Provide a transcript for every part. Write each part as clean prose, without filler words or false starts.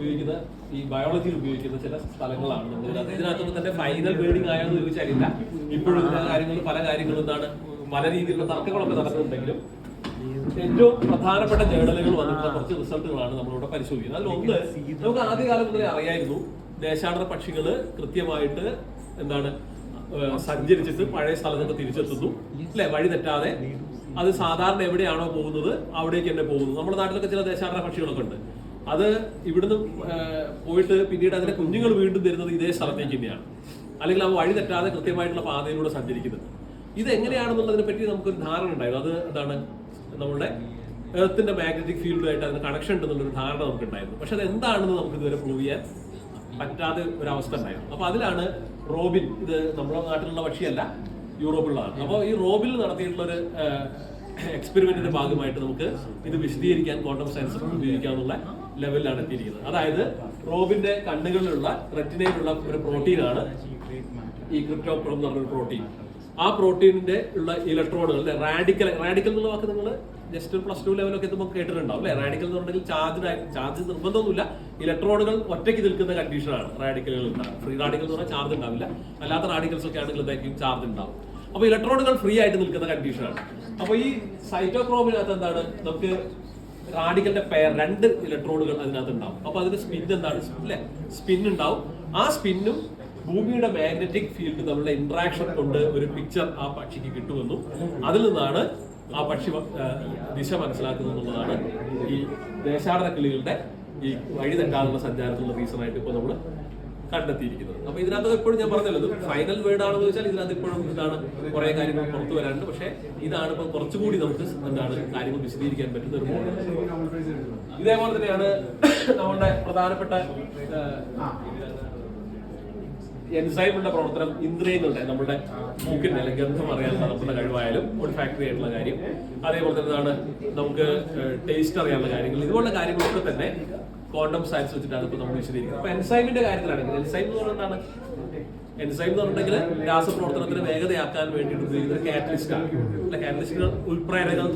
ഉപയോഗിക്കുന്ന ഈ ബയോളജിയിൽ ഉപയോഗിക്കുന്ന ചില സ്ഥലങ്ങളാണ് നമ്മൾ ഇതിനകത്തൊന്നും തന്നെ ഫൈനൽ ബേണിംഗ് ആയെന്ന് ചോദിച്ചാലില്ല. ഇപ്പോഴും പല കാര്യങ്ങളും എന്താണ് പല രീതിയിലുള്ള തർക്കങ്ങളൊക്കെ നടക്കുന്നുണ്ടെങ്കിലും ഏറ്റവും പ്രധാനപ്പെട്ട ജേർണലുകൾ വന്നിട്ടുള്ള കുറച്ച് റിസൾട്ടുകളാണ് നമ്മളിവിടെ പരിശോധിക്കുന്നത്. അതിലൊന്ന് നമുക്ക് ആദ്യകാലം മുതലേ അറിയായിരുന്നു, ദേശാടന പക്ഷികൾ കൃത്യമായിട്ട് എന്താണ് സഞ്ചരിച്ചിട്ട് പഴയ സ്ഥലത്തൊക്കെ തിരിച്ചെത്തുന്നു അല്ലെ, വഴി തെറ്റാതെ. അത് സാധാരണ എവിടെയാണോ പോകുന്നത് അവിടേക്ക് തന്നെ പോകുന്നു. നമ്മുടെ നാട്ടിലൊക്കെ ചില ദേശാടന പക്ഷികളൊക്കെ ഉണ്ട്. അത് ഇവിടുന്ന് പോയിട്ട് പിന്നീട് അതിന്റെ കുഞ്ഞുങ്ങൾ വീണ്ടും വരുന്നത് ഇതേ സ്ഥലത്തേക്ക് തന്നെയാണ്, അല്ലെങ്കിൽ ആ വഴി തെറ്റാതെ കൃത്യമായിട്ടുള്ള പാതയിലൂടെ സഞ്ചരിക്കുന്നത്. ഇത് എങ്ങനെയാണെന്നുള്ളതിനെ പറ്റി നമുക്കൊരു ധാരണ ഉണ്ടായിരുന്നു. അത് എന്താണ് നമ്മുടെ എർത്തിന്റെ മാഗ്നറ്റിക് ഫീൽഡുമായിട്ട് അതിന് കണക്ഷൻ ഉണ്ടെന്നുള്ളൊരു ധാരണ നമുക്ക് ഉണ്ടായിരുന്നു. പക്ഷെ അത് എന്താണെന്ന് നമുക്ക് ഇതുവരെ പ്രൂവ് ചെയ്യാൻ പറ്റാതെ ഒരവസ്ഥ ഉണ്ടായിരുന്നു. അപ്പൊ അതിലാണ് റോബിൻ, ഇത് നമ്മുടെ നാട്ടിലുള്ള പക്ഷിയല്ല, യൂറോപ്പിലുള്ളതാണ്. അപ്പോൾ ഈ റോബിൽ നടത്തിയിട്ടുള്ള ഒരു എക്സ്പെരിമെന്റിന്റെ ഭാഗമായിട്ട് നമുക്ക് ഇത് വിശദീകരിക്കാൻ ക്വാണ്ടം സയൻസ് ഉപയോഗിക്കാനുള്ള ലെവലിലാണ് എത്തിയിരിക്കുന്നത്. അതായത് റോബിന്റെ കണ്ണുകളിലുള്ള റെറ്റിനയിലുള്ള ഒരു പ്രോട്ടീനാണ് ഈ ക്രിപ്റ്റോക്രോം എന്ന് പറഞ്ഞൊരു പ്രോട്ടീൻ. ആ പ്രോട്ടീനിന്റെ ഉള്ള ഇലക്ട്രോണുകൾ, റാഡിക്കൽ എന്നുള്ള വാക്ക് നിങ്ങൾ ജസ്റ്റ് +2 ലെവലൊക്കെ നമുക്ക് കേട്ടിട്ടുണ്ടാവും അല്ലെ. റാഡിക്കൽ എന്ന് പറഞ്ഞിട്ടുണ്ടെങ്കിൽ ചാർജ് നിർബന്ധമൊന്നുമില്ല, ഇലക്ട്രോണുകൾ ഒറ്റയ്ക്ക് നിൽക്കുന്ന കണ്ടീഷനാണ് റാഡിക്കലുകൾ ഉണ്ടാകും. ഫ്രീ റാഡിക്കൽ എന്ന് പറഞ്ഞാൽ ചാർജ് ഉണ്ടാവില്ല, അല്ലാത്ത റാഡിക്കൽസ് ഒക്കെ ആണെങ്കിൽ എന്തായിരിക്കും ചാർജ് ഉണ്ടാവും. അപ്പൊ ഇലക്ട്രോണുകൾ ഫ്രീ ആയിട്ട് നിൽക്കുന്ന കണ്ടീഷനാണ്. അപ്പൊ ഈ സൈറ്റോക്രോമിനകത്ത് എന്താണ്, നമുക്ക് റാഡിക്കലിന്റെ പെയർ 2 ഇലക്ട്രോണുകൾ അതിനകത്ത് ഉണ്ടാവും. അപ്പൊ അതിന്റെ സ്പിൻ എന്താണ് അല്ലെ, സ്പിൻ ഉണ്ടാവും. ആ സ്പിന്നും ഭൂമിയുടെ മാഗ്നറ്റിക് ഫീൽഡ് തമ്മിലുള്ള ഇന്ററാക്ഷൻ കൊണ്ട് ഒരു പിക്ചർ ആ പക്ഷിക്ക് കിട്ടുമെന്നും അതിൽ നിന്നാണ് ആ പക്ഷി ദിശ മനസ്സിലാക്കുന്നതാണ് ഈ ദേശാടന കിളികളുടെ ഈ വഴി തെറ്റാനുള്ള സഞ്ചാരത്തിലുള്ള റീസൺ ആയിട്ട് ഇപ്പോൾ നമ്മൾ കണ്ടെത്തിയിരിക്കുന്നത്. അപ്പൊ ഇതിനകത്ത് എപ്പോഴും ഞാൻ പറഞ്ഞല്ലോ, ഇത് ഫൈനൽ വേർഡ് ആണെന്ന് വെച്ചാൽ ഇതിനകത്ത് ഇപ്പോഴും എന്താണ് കുറെ കാര്യങ്ങൾ പുറത്തു വരാനുണ്ട്. പക്ഷെ ഇതാണ് ഇപ്പൊ കുറച്ചുകൂടി നമുക്ക് എന്താണ് കാര്യങ്ങൾ വിശദീകരിക്കാൻ പറ്റുന്ന ഒരു മോഡൽ. ഇതേപോലെ തന്നെയാണ് നമ്മളുടെ പ്രധാനപ്പെട്ട എൻസൈമിന്റെ പ്രവർത്തനം, ഇന്ദ്രിയങ്ങളുടെ നമ്മുടെ മൂക്കിന്റെ അല്ലെങ്കിൽ ഗന്ധം അറിയാനുള്ള നമ്മുടെ കഴിവായാലും ഒരു ഫാക്ടറി ആയിട്ടുള്ള കാര്യം, അതേപോലെ തന്നെ നമുക്ക് ടേസ്റ്റ് അറിയാനുള്ള കാര്യങ്ങൾ, ഇതുപോലുള്ള കാര്യങ്ങളൊക്കെ തന്നെ ക്വാണ്ടം സയൻസ് വെച്ചിട്ടാണ് ഇപ്പൊ നമ്മൾ വിശദീകരിക്കുന്നത്. അപ്പൊ എൻസൈമിന്റെ കാര്യത്തിലാണെങ്കിൽ എൻസൈം എന്ന് പറയുന്നതാണ്, എൻസൈം എന്ന് പറഞ്ഞിട്ടുണ്ടെങ്കിൽ രാസപ്രവർത്തനത്തിന് വേഗതയാക്കാൻ വേണ്ടിയിട്ട് ഉപയോഗിക്കുന്ന കാറ്റലിസ്റ്റ് ആണ് അല്ലെ. കാറ്റലിസ്റ്റുകൾ ഉൾപ്രേരകൾ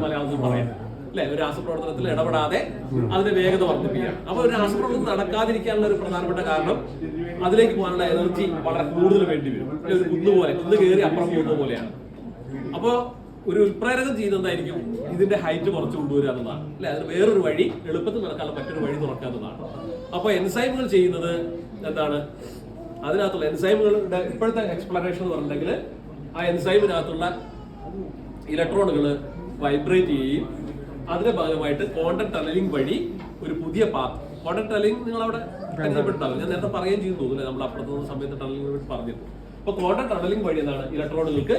മലയാളത്തിൽ പറയാം അല്ലെ. ഒരു രാസപ്രവർത്തനത്തിൽ ഇടപെടാതെ അതിന്റെ വേഗത വർദ്ധിപ്പിക്കുക. അപ്പൊ ഒരു രാസപ്രവർത്തനം നടക്കാതിരിക്കാനുള്ള ഒരു പ്രധാനപ്പെട്ട കാരണം അതിലേക്ക് പോകാനുള്ള എനർജി വളരെ കൂടുതൽ വേണ്ടി വരും. ഒരു കുന്ന് കയറി അപ്പുറം പോകുന്ന പോലെയാണ്. അപ്പൊ ഒരു ഉൽപ്രേരകം ചെയ്യുന്നതായിരിക്കും ഇതിന്റെ ഹൈറ്റ് കുറച്ച് കൊണ്ടുവരിക എന്നതാണ് അല്ലെ. അതിന് വേറൊരു വഴി, എളുപ്പത്തിൽ നടക്കാനുള്ള മറ്റൊരു വഴി തുറക്കാവുന്നതാണ്. അപ്പൊ എൻസൈമുകൾ ചെയ്യുന്നത് എന്താണ്, അതിനകത്തുള്ള എൻസൈമുകളുടെ ഇപ്പോഴത്തെ എക്സ്പ്ലനേഷൻ എന്ന് പറഞ്ഞിട്ടുണ്ടെങ്കിൽ ആ എൻസൈമിനകത്തുള്ള ഇലക്ട്രോണുകൾ വൈബ്രേറ്റ് ചെയ്യുകയും അതിന്റെ ഭാഗമായിട്ട് ക്വാണ്ടം ടണലിംഗ് വഴി ഒരു പുതിയ പാത്ത്, ക്വാണ്ടം ടണലിംഗ് നിങ്ങൾ അവിടെ പരിചയപ്പെട്ടാവും, ഞാൻ നേരത്തെ പറയുകയും ചെയ്തു തോന്നുന്നു, നമ്മൾ അപ്പുറത്തുള്ള സമയത്ത് ടണലിംഗ് പറഞ്ഞിരുന്നു. അപ്പൊ ക്വാണ്ടം ടണലിംഗ് വഴി എന്താണ്, ഇലക്ട്രോണുകൾക്ക്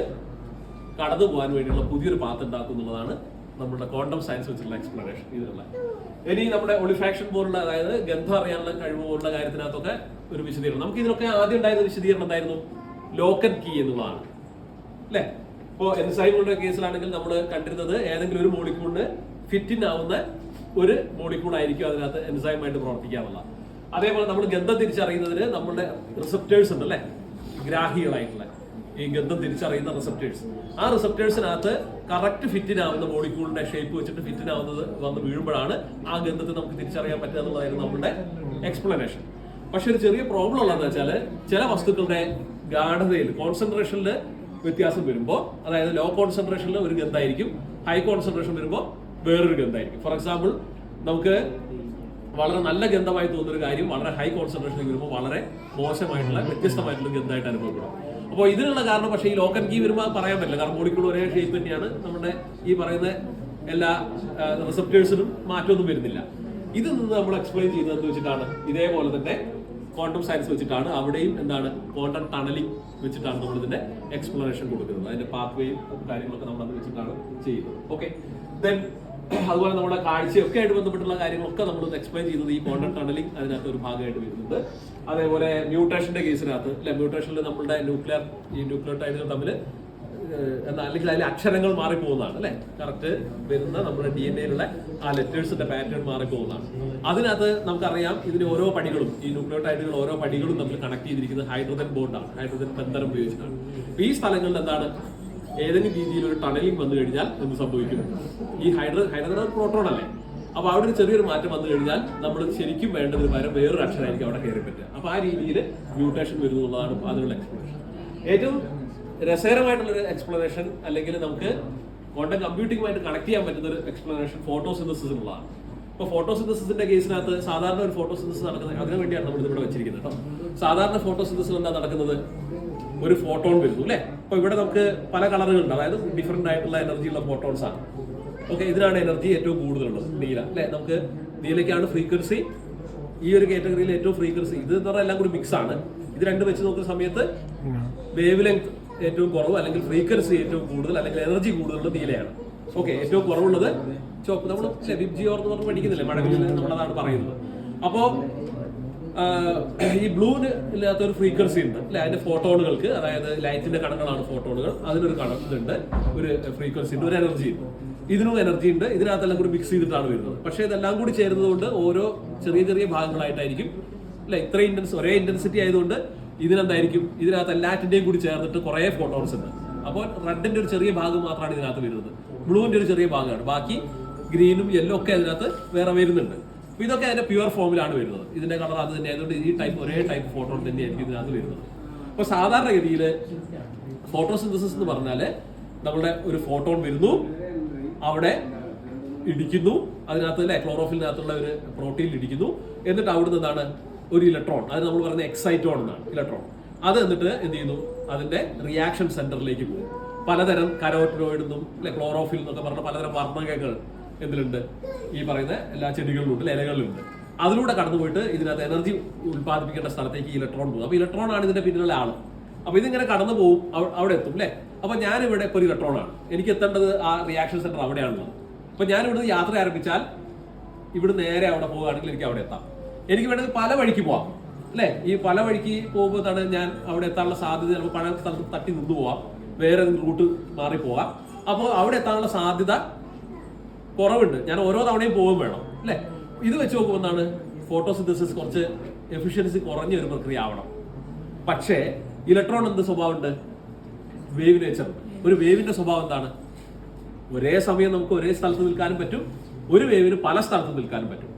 കടന്നു പോകാൻ വേണ്ടിയുള്ള പുതിയൊരു പാത്ത് ഉണ്ടാക്കും എന്നുള്ളതാണ് നമ്മുടെ ക്വാണ്ടം സയൻസ് വെച്ചിട്ടുള്ള എക്സ്പ്ലനേഷൻ ഇതിനുള്ള. ഇനി നമ്മുടെ ഒളിഫാക്ഷൻ പോലുള്ള, അതായത് ഗന്ധം അറിയാനുള്ള കഴിവ് പോലുള്ള കാര്യത്തിനകത്തൊക്കെ ഒരു വിശദീകരണം. നമുക്ക് ഇതിനൊക്കെ ആദ്യം ഉണ്ടായിരുന്ന വിശദീകരണം എന്തായിരുന്നു, ലോക്ക് ആൻഡ് കീ എന്നുള്ളതാണ് അല്ലെ. ഇപ്പോ എൻസൈമുകളുടെ കേസിലാണെങ്കിൽ നമ്മൾ കണ്ടിരുന്നത് ഏതെങ്കിലും ഒരു മോളിക്യൂളിന് ഫിറ്റിൻ ആവുന്ന ഒരു മോളിക്യൂൾ ആയിരിക്കും അതിനകത്ത് എൻസൈമായിട്ട് പ്രവർത്തിക്കാനുള്ള. അതേപോലെ നമ്മൾ ഗന്ധം തിരിച്ചറിയുന്നതിന് നമ്മുടെ റിസപ്റ്റേഴ്സ് ഉണ്ട് അല്ലെ, ഗ്രാഹികളായിട്ടുള്ള ഈ ഗന്ധം തിരിച്ചറിയുന്ന റിസപ്റ്റേഴ്സ്. ആ റിസപ്റ്റേഴ്സിനകത്ത് കറക്റ്റ് ഫിറ്റിനാവുന്ന മോളിക്യൂളിന്റെ ഷേപ്പ് വെച്ചിട്ട് ഫിറ്റിനാവുന്നത് വന്ന് വീഴുമ്പോഴാണ് ആ ഗന്ധത്തെ നമുക്ക് തിരിച്ചറിയാൻ പറ്റുക എന്നുള്ളതായിരുന്നു നമ്മുടെ എക്സ്പ്ലനേഷൻ. പക്ഷെ ഒരു ചെറിയ പ്രോബ്ലം ഉള്ളതെന്ന് വെച്ചാൽ ചില വസ്തുക്കളുടെ ഗാഠതയിൽ, കോൺസെൻട്രേഷനിൽ വ്യത്യാസം വരുമ്പോൾ, അതായത് ലോ കോൺസെൻട്രേഷനിൽ ഒരു ഗന്ധമായിരിക്കും, ഹൈ കോൺസെൻട്രേഷൻ വരുമ്പോൾ വേറൊരു ഗന്ധമായിരിക്കും. ഫോർ എക്സാമ്പിൾ, നമുക്ക് വളരെ നല്ല ഗന്ധമായി തോന്നുന്ന ഒരു കാര്യം വളരെ ഹൈ കോൺസെൻട്രേഷനിൽ വരുമ്പോൾ വളരെ മോശമായിട്ടുള്ള വ്യത്യസ്തമായിട്ടുള്ള ഗന്ധമായിട്ട് അനുഭവപ്പെടും. അപ്പോൾ ഇതിനുള്ള കാരണം പക്ഷേ ഈ ലോക്ക് ആൻഡ് കീ വരുമ്പോൾ പറയാൻ പറ്റില്ല, കാരണം മോളിക്യൂൾ ഒരേ ഷേപ്പ് തന്നെയാണ്, നമ്മുടെ ഈ പറയുന്ന എല്ലാ റിസപ്റ്റേഴ്സിനും മാറ്റമൊന്നും വരുന്നില്ല. ഇത് നിന്ന് നമ്മൾ എക്സ്പ്ലെയിൻ ചെയ്യുന്നത് വെച്ചിട്ടാണ്, ഇതേപോലെ തന്നെ ക്വാണ്ടം സയൻസ് വെച്ചിട്ടാണ്, അവിടെയും എന്താണ് ക്വാണ്ടം ടണലിംഗ് വെച്ചിട്ടാണ് നമ്മൾ ഇതിന്റെ എക്സ്പ്ലനേഷൻ കൊടുക്കുന്നത്. അതിന്റെ പാത്വേയും കാര്യങ്ങളൊക്കെ നമ്മൾ അത് വെച്ചിട്ടാണ് ചെയ്യുന്നത്. ഓക്കെ, ദെൻ അതുപോലെ നമ്മുടെ കാഴ്ചയൊക്കെ ആയിട്ട് ബന്ധപ്പെട്ടുള്ള കാര്യങ്ങളൊക്കെ നമ്മൾ എക്സ്പ്ലെയിൻ ചെയ്യുന്നത് ഈ ക്വാണ്ടം ടണലിംഗ് അതിനകത്ത് ഒരു ഭാഗമായിട്ട് വരുന്നുണ്ട്. അതേപോലെ മ്യൂട്ടേഷന്റെ കേസിനകത്ത് അല്ലെ, മ്യൂട്ടേഷനിൽ നമ്മളുടെ ന്യൂക്ലിയോടൈഡുകൾ തമ്മിൽ അല്ലെങ്കിൽ അതിലെ അക്ഷരങ്ങൾ മാറിപ്പോകുന്നതാണ് അല്ലെ, കറക്റ്റ് വരുന്ന നമ്മുടെ DNA-യിലുള്ള ആ ലെറ്റേഴ്സിന്റെ പാറ്റേൺ മാറിപ്പോകുന്നതാണ്. അതിനകത്ത് നമുക്കറിയാം ഇതിന് ഓരോ പടികളും, ഈ ന്യൂക്ലിയോടൈഡുകൾ ഓരോ പടികളും തമ്മിൽ കണക്ട് ചെയ്തിരിക്കുന്നത് ഹൈഡ്രജൻ ബോണ്ടാണ്, ഹൈഡ്രജൻ ബന്ധനം ഉപയോഗിച്ചിട്ടാണ്. ഈ സ്ഥലങ്ങളിൽ എന്താണ്, ഏതെങ്കിലും രീതിയിൽ ഒരു ടണലിംഗ് വന്നു കഴിഞ്ഞാൽ എന്ത് സംഭവിക്കും, ഈ ഹൈഡ്രജൻ പ്രോട്ടോൺ അല്ലേ, അപ്പോൾ അവിടെ ഒരു ചെറിയൊരു മാറ്റം വന്നു കഴിഞ്ഞാൽ നമ്മൾ ശരിക്കും വേണ്ടതിന് പകരം വേറൊരു അക്ഷരമായിരിക്കും അവിടെ കയറി പറ്റുക. അപ്പോൾ ആ രീതിയിൽ മ്യൂട്ടേഷൻ വരുന്നു എന്നുള്ളതാണ് അതിനുള്ള എക്സ്പ്ലനേഷൻ. ഏറ്റവും രസകരമായിട്ടുള്ളൊരു എക്സ്പ്ലനേഷൻ അല്ലെങ്കിൽ നമുക്ക് ക്വാണ്ടം കമ്പ്യൂട്ടിങ്ങുമായിട്ട് കണക്ട് ചെയ്യാൻ പറ്റുന്ന ഒരു എക്സ്പ്ലനേഷൻ ഫോട്ടോസിന്തസിസ് എന്നുള്ളതാണ്. ഇപ്പോൾ ഫോട്ടോസിന്തസിന്റെ കേസിനകത്ത് സാധാരണ ഒരു ഫോട്ടോസിന്തസിസ് നടക്കുന്നത് അതിനു വേണ്ടിയാണ് നമ്മൾ ഇവിടെ വെച്ചിരിക്കുന്നത് കേട്ടോ. സാധാരണ ഫോട്ടോസിന്തസിസ് എന്താ നടക്കുന്നത്? ഒരു ഫോട്ടോൺ വരുന്നു അല്ലേ. അപ്പോൾ ഇവിടെ നമുക്ക് പല കളറുകളുണ്ട്, അതായത് ഡിഫറെന്റ് ആയിട്ടുള്ള എനർജിയുള്ള ഫോട്ടോൺസ് ആണ്. ഓക്കെ, ഇതിനാണ് എനർജി ഏറ്റവും കൂടുതലുള്ളത്, നീല അല്ലേ. നമുക്ക് നീലയ്ക്കാണ് ഫ്രീക്വൻസി, ഈ ഒരു കാറ്റഗറിയിൽ ഏറ്റവും ഫ്രീക്വൻസി. ഇത് എന്ന് പറഞ്ഞാൽ എല്ലാം കൂടി മിക്സ് ആണ്. ഇത് രണ്ടും വെച്ച് നോക്കുന്ന സമയത്ത് വേവ് ലെങ്ത് ഏറ്റവും കുറവ് അല്ലെങ്കിൽ ഫ്രീക്വൻസി ഏറ്റവും കൂടുതൽ അല്ലെങ്കിൽ എനർജി കൂടുതലുള്ള നീലയാണ്. ഓക്കെ, ഏറ്റവും കുറവുള്ളത് ചുവപ്പ്. നമ്മൾ വിബ്ജിയോർ എന്ന് പറഞ്ഞ് പഠിക്കുന്നില്ലേ മഴവിൽ, നമ്മളതാണ് പറയുന്നത്. അപ്പോൾ ഈ ബ്ലൂവിന് ഇല്ലാത്തൊരു ഫ്രീക്വൻസി ഉണ്ട് അല്ലെ. അതിന്റെ ഫോട്ടോണുകൾക്ക്, അതായത് ലൈറ്റിന്റെ കണങ്ങളാണ് ഫോട്ടോണുകൾ, അതിനൊരു കണക്കുണ്ട്, ഒരു ഫ്രീക്വൻസി ഉണ്ട്, ഒരു എനർജി ഉണ്ട്. ഇതിനും എനർജി ഉണ്ട്. ഇതിനകത്തെല്ലാം കൂടി മിക്സ് ചെയ്തിട്ടാണ് വരുന്നത്. പക്ഷേ ഇതെല്ലാം കൂടി ചേരുന്നത് കൊണ്ട് ഓരോ ചെറിയ ചെറിയ ഭാഗങ്ങളായിട്ടായിരിക്കും അല്ലെ. ഇത്രയും ഒരേ ഇന്റൻസിറ്റി ആയതുകൊണ്ട് ഇതിനെന്തായിരിക്കും, ഇതിനകത്ത് എല്ലാറ്റിന്റെയും കൂടി ചേർന്നിട്ട് കുറെ ഫോട്ടോൺസ് ഉണ്ട്. അപ്പോൾ റെഡിന്റെ ഒരു ചെറിയ ഭാഗം മാത്രമാണ് ഇതിനകത്ത് വരുന്നത്, ബ്ലൂവിന്റെ ഒരു ചെറിയ ഭാഗമാണ്, ബാക്കി ഗ്രീനും യെല്ലോ ഒക്കെ അതിനകത്ത് വേറെ വരുന്നുണ്ട്. അപ്പൊ ഇതൊക്കെ അതിന്റെ പ്യുവർ ഫോമിലാണ് വരുന്നത്. ഇതിന്റെ കളർ അത് തന്നെ ആയതുകൊണ്ട് ഈ ടൈപ്പ് ഒരേ ടൈപ്പ് ഫോട്ടോൺ തന്നെയായിരിക്കും ഇതിനകത്ത് വരുന്നത്. അപ്പൊ സാധാരണഗതിയിൽ ഫോട്ടോസിന്തസിസ് എന്ന് പറഞ്ഞാല് നമ്മുടെ ഒരു ഫോട്ടോൺ വരുന്നു, അവിടെ ഇടിക്കുന്നു, അതിനകത്ത് അല്ലെ ക്ലോറോഫിലിനകത്തുള്ള ഒരു പ്രോട്ടീൻ ഇടിക്കുന്നു, എന്നിട്ട് അവിടുന്ന് എന്താണ് ഒരു ഇലക്ട്രോൺ, അത് നമ്മൾ പറയുന്നത് എക്സൈറ്റോൺ എന്നാണ് ഇലക്ട്രോൺ. അത് എന്നിട്ട് എന്ത് ചെയ്യുന്നു, അതിന്റെ റിയാക്ഷൻ സെന്ററിലേക്ക് പോകും. പലതരം കരോറ്റിനോയിഡ് എന്നും അല്ലെ ക്ലോറോഫിൽ എന്നൊക്കെ പറഞ്ഞ പലതരം വർണ്ണകങ്ങൾ എന്തിലുണ്ട്, ഈ പറയുന്ന എല്ലാ ചെടികളിലുണ്ട്, ഇലകളിലുണ്ട്. അതിലൂടെ കടന്നുപോയിട്ട് ഇതിനകത്ത് എനർജി ഉത്പാദിപ്പിക്കേണ്ട സ്ഥലത്തേക്ക് ഇലക്ട്രോൺ പോകും. അപ്പൊ ഇലക്ട്രോൺ ആണ് ഇതിന്റെ പിന്നിലുള്ള ആള്. അപ്പൊ ഇതിങ്ങനെ കടന്നു പോകും, അവിടെ എത്തും അല്ലെ. അപ്പൊ ഞാനിവിടെ ഇപ്പോൾ ഒരു ഇലക്ട്രോൺ ആണ്, എനിക്ക് എത്തേണ്ടത് ആ റിയാക്ഷൻ സെന്റർ അവിടെയാണുള്ളത്. അപ്പൊ ഞാൻ ഇവിടുന്ന് യാത്ര ആരംഭിച്ചാൽ ഇവിടെ നേരെ അവിടെ പോവുകയാണെങ്കിൽ എനിക്ക് അവിടെ എത്താം. എനിക്ക് വേണമെങ്കിൽ പല വഴിക്ക് പോവാം അല്ലെ. ഈ പല വഴിക്ക് പോകുമ്പോഴാണ് ഞാൻ അവിടെ എത്താനുള്ള സാധ്യത, ചിലപ്പോൾ പഴയ സ്ഥലത്ത് തട്ടി നിന്ന് പോവാം, വേറെ റൂട്ട് മാറി പോകാം. അപ്പോൾ അവിടെ എത്താനുള്ള സാധ്യത കുറവുണ്ട്. ഞാൻ ഓരോ തവണയും പോകും വേണം അല്ലെ. ഇത് വെച്ച് നോക്കുമ്പോൾ എന്താണ്, ഫോട്ടോസിന്തസിസ് കുറച്ച് എഫിഷ്യൻസി കുറഞ്ഞ ഒരു പ്രക്രിയ ആവണം. പക്ഷേ ഇലക്ട്രോൺ എന്ത് സ്വഭാവമുണ്ട്, വേവ് നേച്ചർ. ഒരു വേവിന്റെ സ്വഭാവം എന്താണ്, ഒരേ സമയം നമുക്ക് ഒരേ സ്ഥലത്ത് നിൽക്കാനും പറ്റും, ഒരു വേവിന് പല സ്ഥലത്ത് നിൽക്കാനും പറ്റും.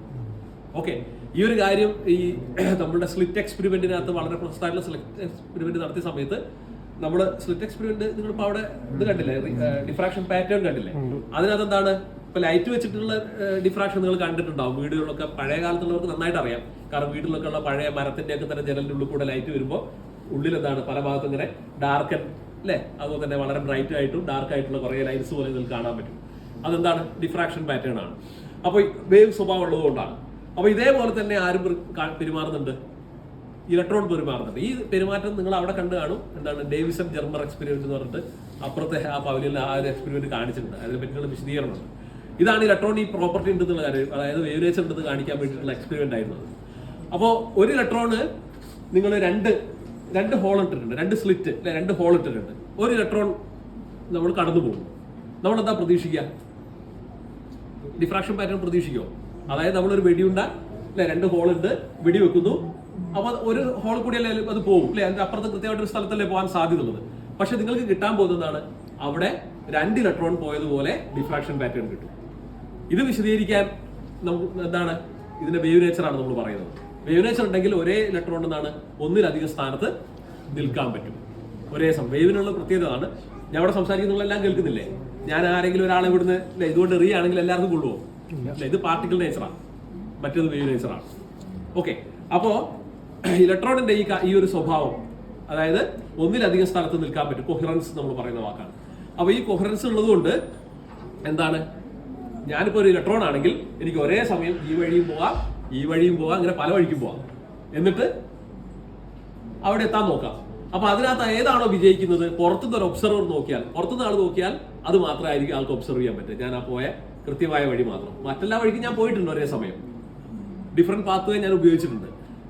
ഓക്കെ, ഈ ഒരു കാര്യം ഈ നമ്മുടെ സ്ലിറ്റ് എക്സ്പെരിമെന്റിനകത്ത് വളരെ പ്രശസ്തമായിട്ടുള്ള സ്ലിറ്റ് എക്സ്പെരിമെന്റ് നടത്തിയ സമയത്ത് നമ്മൾ സ്ലിറ്റ് എക്സ്പെരിമെന്റ് നിങ്ങളിപ്പോൾ അവിടെ ഇത് കണ്ടില്ലേ, ഡിഫ്രാക്ഷൻ പാറ്റേൺ കണ്ടില്ലേ. അതിനകത്ത് എന്താണ്, ഇപ്പൊ ലൈറ്റ് വെച്ചിട്ടുള്ള ഡിഫ്രാക്ഷൻ നിങ്ങൾ കണ്ടിട്ടുണ്ടാവും വീടുകളിലൊക്കെ. പഴയ കാലത്തുള്ളവർക്ക് നന്നായിട്ട് അറിയാം, കാരണം വീട്ടിലൊക്കെ ഉള്ള പഴയ മരത്തിന്റെ ഒക്കെ തന്നെ ജനലിന്റെ ഉള്ളിൽ കൂടെ ലൈറ്റ് വരുമ്പോൾ ഉള്ളിൽ എന്താണ് പല ഭാഗത്തും ഇങ്ങനെ ഡാർക്കൻ അല്ലെ, അതുപോലെ തന്നെ വളരെ ബ്രൈറ്റ് ആയിട്ടും ഡാർക്ക് ആയിട്ടുള്ള കുറെ ലൈൻസ് പോലെ നിങ്ങൾക്ക് കാണാൻ പറ്റും. അതെന്താണ്, ഡിഫ്രാക്ഷൻ പാറ്റേൺ ആണ്. അപ്പൊ വേവ് സ്വഭാവം ഉള്ളത് കൊണ്ടാണ്. അപ്പൊ ഇതേപോലെ തന്നെ ആരും പെരുമാറുന്നുണ്ട്, ഇലക്ട്രോൺ പെരുമാറുന്നുണ്ട്. ഈ പെരുമാറ്റം നിങ്ങൾ അവിടെ കണ്ടു കാണും. എന്താണ്, ഡേവിസൺ ജെർമർ എക്സ്പെരിമെന്റ് എന്ന് പറഞ്ഞിട്ട് അപ്പുറത്തെ ആ പവലിയനിൽ ആ ഒരു എക്സ്പെരിമെന്റ് കാണിച്ചിട്ടുണ്ട്. അതിനെ പറ്റിയുള്ള വിശദീകരണമുണ്ട്. ഇതാണ് ഇലക്ട്രോൺ ഈ പ്രോപ്പർട്ടി ഉണ്ടെന്നുള്ള കാര്യം, അതായത് വേവ് നേച്ചർ ഉണ്ടെന്ന് കാണിക്കാൻ വേണ്ടിയിട്ടുള്ള എക്സ്പെരിമെന്റ് ആയിരുന്നത്. അപ്പോൾ ഒരു ഇലക്ട്രോണ് നിങ്ങൾ രണ്ട് ഹോൾ ഇട്ടിട്ടുണ്ട്, രണ്ട് സ്ലിറ്റ് അല്ലെ, രണ്ട് ഹോൾ ഇട്ടിട്ടുണ്ട്. ഒരു ഇലക്ട്രോൺ നമ്മൾ കടന്നു പോകും, നമ്മൾ എന്താ പ്രതീക്ഷിക്കുക, ഡിഫ്രാക്ഷൻ പാറ്റേൺ പ്രതീക്ഷിക്കുമോ? അതായത് നമ്മളൊരു വെടിയുണ്ട അല്ലെ, രണ്ട് ഹോൾ ഉണ്ട്, വെടി വെക്കുന്നു, അപ്പൊ ഒരു ഹോൾ കൂടി അല്ലേ അത് പോകും അല്ലെ, അതിന്റെ അപ്പുറത്ത് കൃത്യമായിട്ടൊരു സ്ഥലത്തല്ലേ പോകാൻ സാധ്യതയുള്ളത്. പക്ഷെ നിങ്ങൾക്ക് കിട്ടാൻ പോകുന്നതാണ് അവിടെ രണ്ട് ഇലക്ട്രോൺ പോയതുപോലെ ഡിഫ്രാക്ഷൻ പാറ്റേൺ കിട്ടും. ഇത് വിശദീകരിക്കാൻ നമുക്ക് എന്താണ്, ഇതിന്റെ വേവ് നേച്ചറാണ് നമ്മൾ പറയുന്നത്. വേവ് നേച്ചർ ഉണ്ടെങ്കിൽ ഒരേ ഇലക്ട്രോൺ എന്നാണ് ഒന്നിലധികം സ്ഥാനത്ത് നിൽക്കാൻ പറ്റും ഒരേ സമയം. വേവിനുള്ള പ്രത്യേകത ആണ്. ഞാൻ ഇവിടെ സംസാരിക്കുന്നതെല്ലാം കേൾക്കുന്നില്ലേ? ഞാൻ ആരെങ്കിലും ഒരാളെ ഇവിടുന്ന് ഇതുകൊണ്ട് എറിയുകയാണെങ്കിൽ എല്ലാവർക്കും കൊള്ളുവോ? ഇത് പാർട്ടിക്കിൾ നേച്ചറാണ്, മറ്റേത് വേവ് നേച്ചറാണ്. ഓക്കെ, അപ്പോ ഇലക്ട്രോണിന്റെ ഈ ഒരു സ്വഭാവം, അതായത് ഒന്നിലധികം സ്ഥലത്ത് നിൽക്കാൻ പറ്റും, കൊഹിറൻസ് നമ്മൾ പറയുന്ന വാക്കാണ്. അപ്പൊ ഈ കൊഹിറൻസ് ഉള്ളതുകൊണ്ട് എന്താണ്, ഞാനിപ്പോ ഒരു ഇലക്ട്രോൺ ആണെങ്കിൽ എനിക്ക് ഒരേ സമയം ഈ വഴിയും പോവാം, ഈ വഴിയും പോവാം, അങ്ങനെ പല വഴിക്കും പോവാം, എന്നിട്ട് അവിടെ എത്താൻ നോക്കാം. അപ്പൊ അതിനകത്ത് ഏതാണോ വിജയിക്കുന്നത്, പുറത്തുനിന്ന് ഒരു ഒബ്സർവർ നോക്കിയാൽ, പുറത്തുനിന്ന് ആൾ നോക്കിയാൽ അത് മാത്രമായിരിക്കും ആൾക്ക് ഒബ്സർവ് ചെയ്യാൻ പറ്റും. ഞാൻ ആ പോയ കൃത്യമായ വഴി മാത്രം. മറ്റെല്ലാ വഴിക്കും ഞാൻ പോയിട്ടുണ്ട് ഒരേ സമയം, ഡിഫറെന്റ് പാത്വേ ഞാൻ ഉപയോഗിച്ചിട്ടുണ്ട്.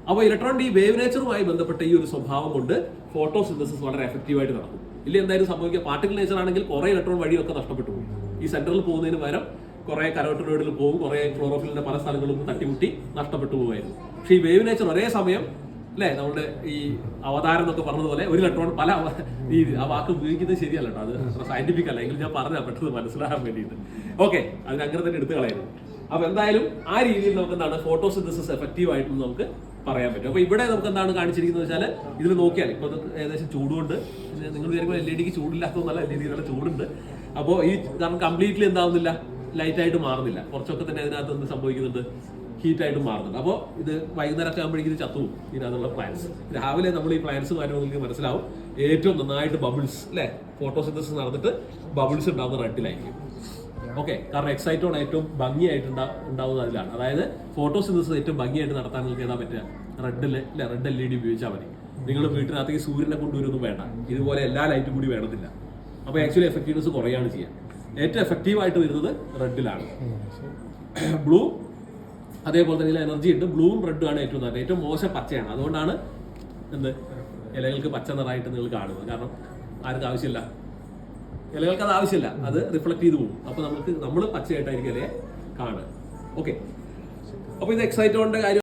അപ്പോൾ ഇലക്ട്രോണിന്റെ ഈ വേവ് നേച്ചറുമായി ബന്ധപ്പെട്ട ഈ ഒരു സ്വഭാവം കൊണ്ട് ഫോട്ടോസിന്തസിസ് വളരെ എഫക്റ്റീവായിട്ട് നടക്കും. ഇല്ല എന്തായാലും സംഭവിക്കുക, പാർട്ടിക്കിൾ നേച്ചർ ആണെങ്കിൽ കുറെ ഇലക്ട്രോൺ വഴിയൊക്കെ നഷ്ടപ്പെട്ടു പോകും. ഈ സെന്ററിൽ പോകുന്നതിന് പകരം കുറെ കരോട്ടിനോയിഡിൽ പോകും, കുറെ ക്ലോറോഫിലിന്റെ പല സ്ഥലങ്ങളും തട്ടിമുട്ടി നഷ്ടപ്പെട്ടു പോകുമായിരുന്നു. പക്ഷേ ഈ വേവ് നേച്ചർ ഒരേ സമയം അല്ലെ, നമ്മുടെ ഈ അവതാരം എന്നൊക്കെ പറഞ്ഞതുപോലെ ഒരു ഇലക്ട്രോൺ പല ആ വാക്ക് ഉപയോഗിക്കുന്നത് ശരിയല്ല കേട്ടോ, അത് സയന്റിഫിക് അല്ല, എങ്കിലും ഞാൻ പറഞ്ഞാൽ പെട്ടെന്ന് മനസ്സിലാകാൻ വേണ്ടിയിട്ട്. ഓക്കെ, അതിന് അങ്ങനെ തന്നെ എടുത്തു കളയുന്നു. അപ്പൊ എന്തായാലും ആ രീതിയിൽ നമുക്ക് എന്താണ് ഫോട്ടോസിന്തസിസ് എഫക്റ്റീവ് ആയിട്ട് നമുക്ക് പറയാൻ പറ്റും. അപ്പൊ ഇവിടെ നമുക്ക് എന്താണ് കാണിച്ചിരിക്കുന്നത് വെച്ചാൽ ഇതിൽ നോക്കിയാൽ ഇപ്പൊ ഏകദേശം ചൂടുകൊണ്ട് നിങ്ങൾ വിചാരിക്കുമ്പോൾ LED ചൂടില്ലാത്തതൊന്നല്ല, LED ചൂടുണ്ട്. അപ്പോൾ ഈ കാരണം കംപ്ലീറ്റ്ലി എന്താവുന്നില്ല, ലൈറ്റ് ആയിട്ട് മാറുന്നില്ല, കുറച്ചൊക്കെ തന്നെ അതിനകത്ത് എന്ത് സംഭവിക്കുന്നുണ്ട്, ഹീറ്റായിട്ട് മാറുന്നുണ്ട്. അപ്പോൾ ഇത് വൈകുന്നേരമൊക്കെ ആകുമ്പോഴേക്കും ഇത് ചത്തുവും ഇതിനകത്തുള്ള പ്ലാന്റ്സ്. രാവിലെ നമ്മൾ ഈ പ്ലാന്റ്സ് മാറ്റുമ്പോൾ നിങ്ങൾക്ക് മനസ്സിലാവും ഏറ്റവും നന്നായിട്ട് ബബിൾസ് അല്ലെ, ഫോട്ടോസിന്തസിസ് നടന്നിട്ട് ബബിൾസ് ഉണ്ടാവുന്ന റെഡിലായിരിക്കും. ഓക്കെ, കാരണം എക്സൈറ്റോൺ ഏറ്റവും ഭംഗിയായിട്ട് ഉണ്ടാവുന്നത് അതിലാണ്. അതായത് ഫോട്ടോസിന്തസിസ് ഏറ്റവും ഭംഗിയായിട്ട് നടത്താൻ നിങ്ങൾക്ക് ഏതാ പറ്റുക, റെഡ് LED ഉപയോഗിച്ചാൽ മതി. നിങ്ങൾ വീട്ടിനകത്തേക്ക് സൂര്യനെ കൊണ്ടുവരുമൊന്നും വേണ്ട, ഇതുപോലെ എല്ലാ ലൈറ്റും കൂടി വേണമെന്നില്ല. അപ്പോൾ ആക്ച്വലി എഫക്റ്റീവ്നെസ് കുറയാണ് ചെയ്യുക. ഏറ്റവും എഫക്റ്റീവായിട്ട് വരുന്നത് റെഡിലാണ്. ബ്ലൂ അതേപോലെ തന്നെ എനർജി ഉണ്ട്. ബ്ലൂവും റെഡും ആണ് ഏറ്റവും നല്ലത്. ഏറ്റവും മോശം പച്ചയാണ്. അതുകൊണ്ടാണ് എന്ത് ഇലകൾക്ക് പച്ച നിറമായിട്ട് നിങ്ങൾ കാണുന്നത്. കാരണം ആർക്കും ആവശ്യമില്ല, ഇലകൾക്ക് അത് ആവശ്യമില്ല, അത് റിഫ്ലക്ട് ചെയ്ത് പോകും. അപ്പോൾ നമ്മൾ പച്ചയായിട്ടായിരിക്കും ഇലയെ കാണുക. ഓക്കെ, അപ്പോൾ ഇത് എക്സൈറ്റോണിന്റെ കാര്യം.